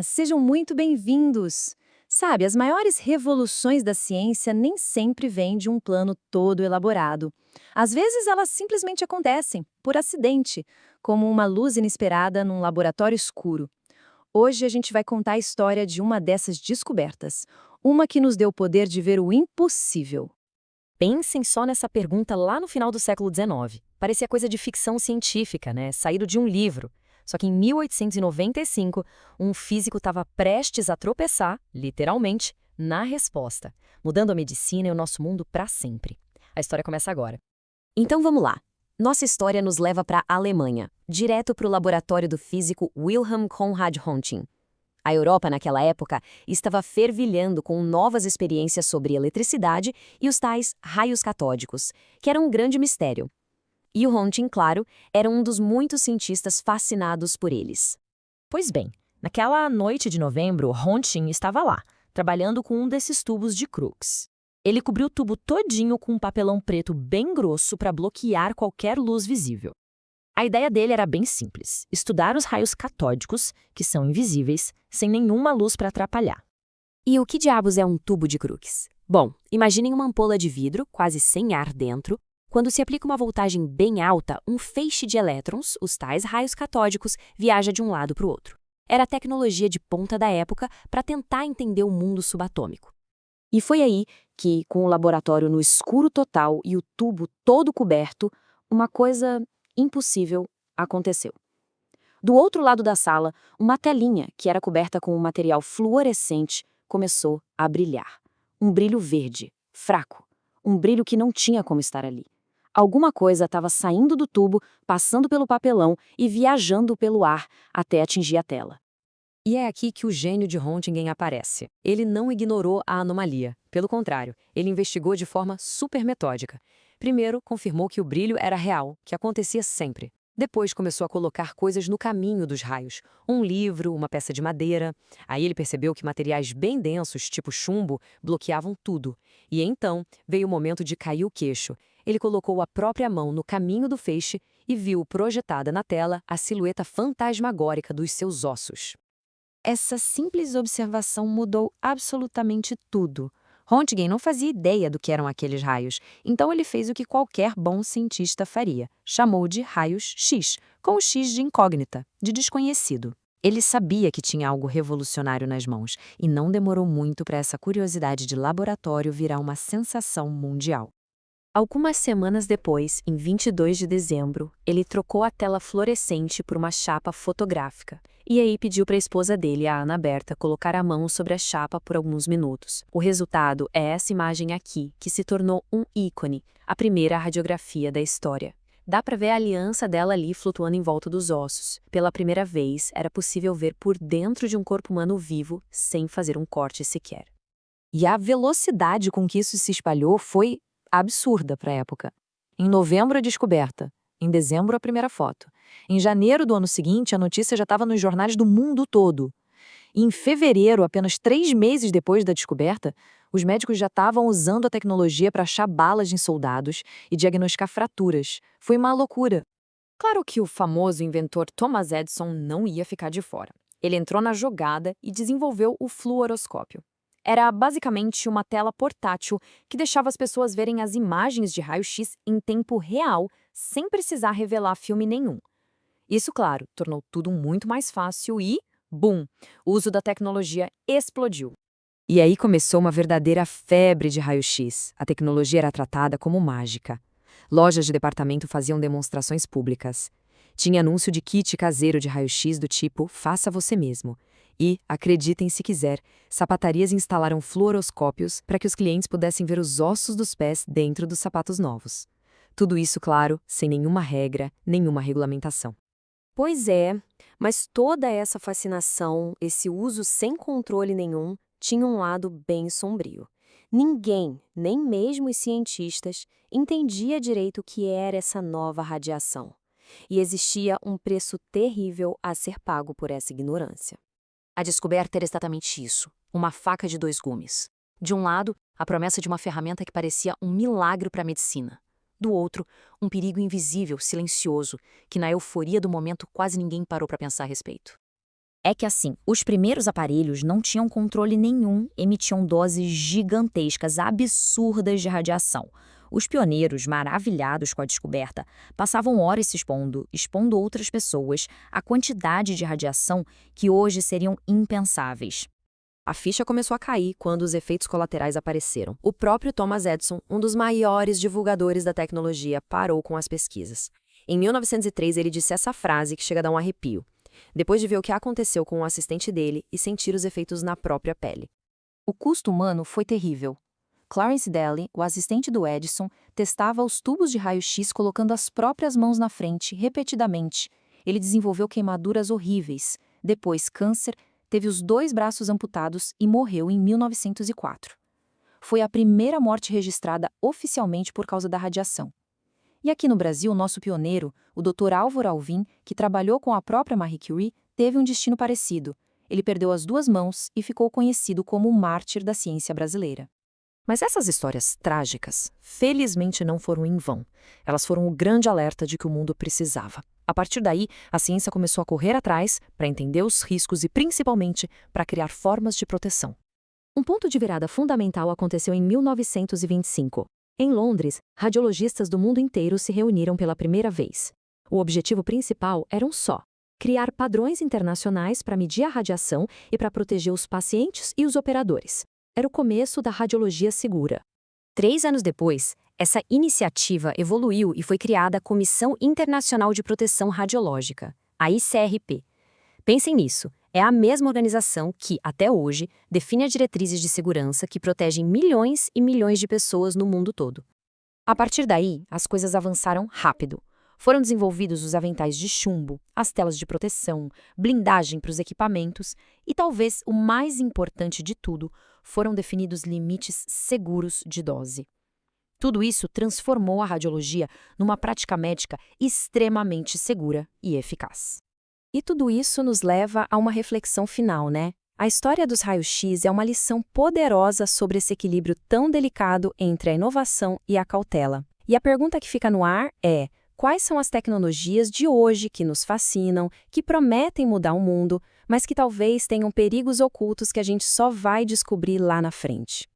Sejam muito bem-vindos! Sabe, as maiores revoluções da ciência nem sempre vêm de um plano todo elaborado. Às vezes elas simplesmente acontecem, por acidente, como uma luz inesperada num laboratório escuro. Hoje a gente vai contar a história de uma dessas descobertas, uma que nos deu o poder de ver o impossível. Pensem só nessa pergunta lá no final do século XIX. Parecia coisa de ficção científica, né? Saído de um livro. Só que em 1895, um físico estava prestes a tropeçar, literalmente, na resposta, mudando a medicina e o nosso mundo para sempre. A história começa agora. Então vamos lá. Nossa história nos leva para a Alemanha, direto para o laboratório do físico Wilhelm Conrad Röntgen. A Europa, naquela época, estava fervilhando com novas experiências sobre eletricidade e os tais raios catódicos, que eram um grande mistério. E o Röntgen, claro, era um dos muitos cientistas fascinados por eles. Pois bem, naquela noite de novembro, Röntgen estava lá, trabalhando com um desses tubos de Crookes. Ele cobriu o tubo todinho com um papelão preto bem grosso para bloquear qualquer luz visível. A ideia dele era bem simples: estudar os raios catódicos, que são invisíveis, sem nenhuma luz para atrapalhar. E o que diabos é um tubo de Crookes? Bom, imaginem uma ampola de vidro, quase sem ar dentro. Quando se aplica uma voltagem bem alta, um feixe de elétrons, os tais raios catódicos, viaja de um lado para o outro. Era a tecnologia de ponta da época para tentar entender o mundo subatômico. E foi aí que, com o laboratório no escuro total e o tubo todo coberto, uma coisa impossível aconteceu. Do outro lado da sala, uma telinha, que era coberta com um material fluorescente, começou a brilhar. Um brilho verde, fraco. Um brilho que não tinha como estar ali. Alguma coisa estava saindo do tubo, passando pelo papelão e viajando pelo ar até atingir a tela. E é aqui que o gênio de Röntgen aparece. Ele não ignorou a anomalia. Pelo contrário, ele investigou de forma super metódica. Primeiro, confirmou que o brilho era real, que acontecia sempre. Depois começou a colocar coisas no caminho dos raios. Um livro, uma peça de madeira. Aí ele percebeu que materiais bem densos, tipo chumbo, bloqueavam tudo. E então veio o momento de cair o queixo. Ele colocou a própria mão no caminho do feixe e viu projetada na tela a silhueta fantasmagórica dos seus ossos. Essa simples observação mudou absolutamente tudo. Röntgen não fazia ideia do que eram aqueles raios, então ele fez o que qualquer bom cientista faria. Chamou de raios X, com o X de incógnita, de desconhecido. Ele sabia que tinha algo revolucionário nas mãos, e não demorou muito para essa curiosidade de laboratório virar uma sensação mundial. Algumas semanas depois, em 22 de dezembro, ele trocou a tela fluorescente por uma chapa fotográfica. E aí pediu para a esposa dele, a Ana Berta, colocar a mão sobre a chapa por alguns minutos. O resultado é essa imagem aqui, que se tornou um ícone, a primeira radiografia da história. Dá para ver a aliança dela ali flutuando em volta dos ossos. Pela primeira vez, era possível ver por dentro de um corpo humano vivo, sem fazer um corte sequer. E a velocidade com que isso se espalhou foi absurda para a época. Em novembro, a descoberta. Em dezembro, a primeira foto. Em janeiro do ano seguinte, a notícia já estava nos jornais do mundo todo. E em fevereiro, apenas 3 meses depois da descoberta, os médicos já estavam usando a tecnologia para achar balas em soldados e diagnosticar fraturas. Foi uma loucura. Claro que o famoso inventor Thomas Edison não ia ficar de fora. Ele entrou na jogada e desenvolveu o fluoroscópio. Era basicamente uma tela portátil que deixava as pessoas verem as imagens de raio-x em tempo real, sem precisar revelar filme nenhum. Isso, claro, tornou tudo muito mais fácil e, bum, o uso da tecnologia explodiu. E aí começou uma verdadeira febre de raio-x. A tecnologia era tratada como mágica. Lojas de departamento faziam demonstrações públicas. Tinha anúncio de kit caseiro de raio-x do tipo "faça você mesmo". E, acreditem se quiser, sapatarias instalaram fluoroscópios para que os clientes pudessem ver os ossos dos pés dentro dos sapatos novos. Tudo isso, claro, sem nenhuma regra, nenhuma regulamentação. Pois é, mas toda essa fascinação, esse uso sem controle nenhum, tinha um lado bem sombrio. Ninguém, nem mesmo os cientistas, entendia direito o que era essa nova radiação. E existia um preço terrível a ser pago por essa ignorância. A descoberta era exatamente isso, uma faca de 2 gumes. De um lado, a promessa de uma ferramenta que parecia um milagre para a medicina. Do outro, um perigo invisível, silencioso, que na euforia do momento quase ninguém parou para pensar a respeito. É que assim, os primeiros aparelhos não tinham controle nenhum, emitiam doses gigantescas, absurdas de radiação. Os pioneiros, maravilhados com a descoberta, passavam horas se expondo outras pessoas a quantidade de radiação que hoje seriam impensáveis. A ficha começou a cair quando os efeitos colaterais apareceram. O próprio Thomas Edison, um dos maiores divulgadores da tecnologia, parou com as pesquisas. Em 1903, ele disse essa frase que chega a dar um arrepio, depois de ver o que aconteceu com o assistente dele e sentir os efeitos na própria pele. O custo humano foi terrível. Clarence Daly, o assistente do Edison, testava os tubos de raio-x colocando as próprias mãos na frente, repetidamente. Ele desenvolveu queimaduras horríveis. Depois, câncer, teve os 2 braços amputados e morreu em 1904. Foi a primeira morte registrada oficialmente por causa da radiação. E aqui no Brasil, nosso pioneiro, o Dr. Álvaro Alvim, que trabalhou com a própria Marie Curie, teve um destino parecido. Ele perdeu as 2 mãos e ficou conhecido como o mártir da ciência brasileira. Mas essas histórias trágicas, felizmente não foram em vão. Elas foram o grande alerta de que o mundo precisava. A partir daí, a ciência começou a correr atrás para entender os riscos e, principalmente, para criar formas de proteção. Um ponto de virada fundamental aconteceu em 1925. Em Londres, radiologistas do mundo inteiro se reuniram pela primeira vez. O objetivo principal era um só: criar padrões internacionais para medir a radiação e para proteger os pacientes e os operadores. Era o começo da radiologia segura. 3 anos depois, essa iniciativa evoluiu e foi criada a Comissão Internacional de Proteção Radiológica, a ICRP. Pensem nisso, é a mesma organização que, até hoje, define as diretrizes de segurança que protegem milhões e milhões de pessoas no mundo todo. A partir daí, as coisas avançaram rápido. Foram desenvolvidos os aventais de chumbo, as telas de proteção, blindagem para os equipamentos e, talvez o mais importante de tudo, foram definidos limites seguros de dose. Tudo isso transformou a radiologia numa prática médica extremamente segura e eficaz. E tudo isso nos leva a uma reflexão final, né? A história dos raios-x é uma lição poderosa sobre esse equilíbrio tão delicado entre a inovação e a cautela. E a pergunta que fica no ar é: quais são as tecnologias de hoje que nos fascinam, que prometem mudar o mundo, mas que talvez tenham perigos ocultos que a gente só vai descobrir lá na frente?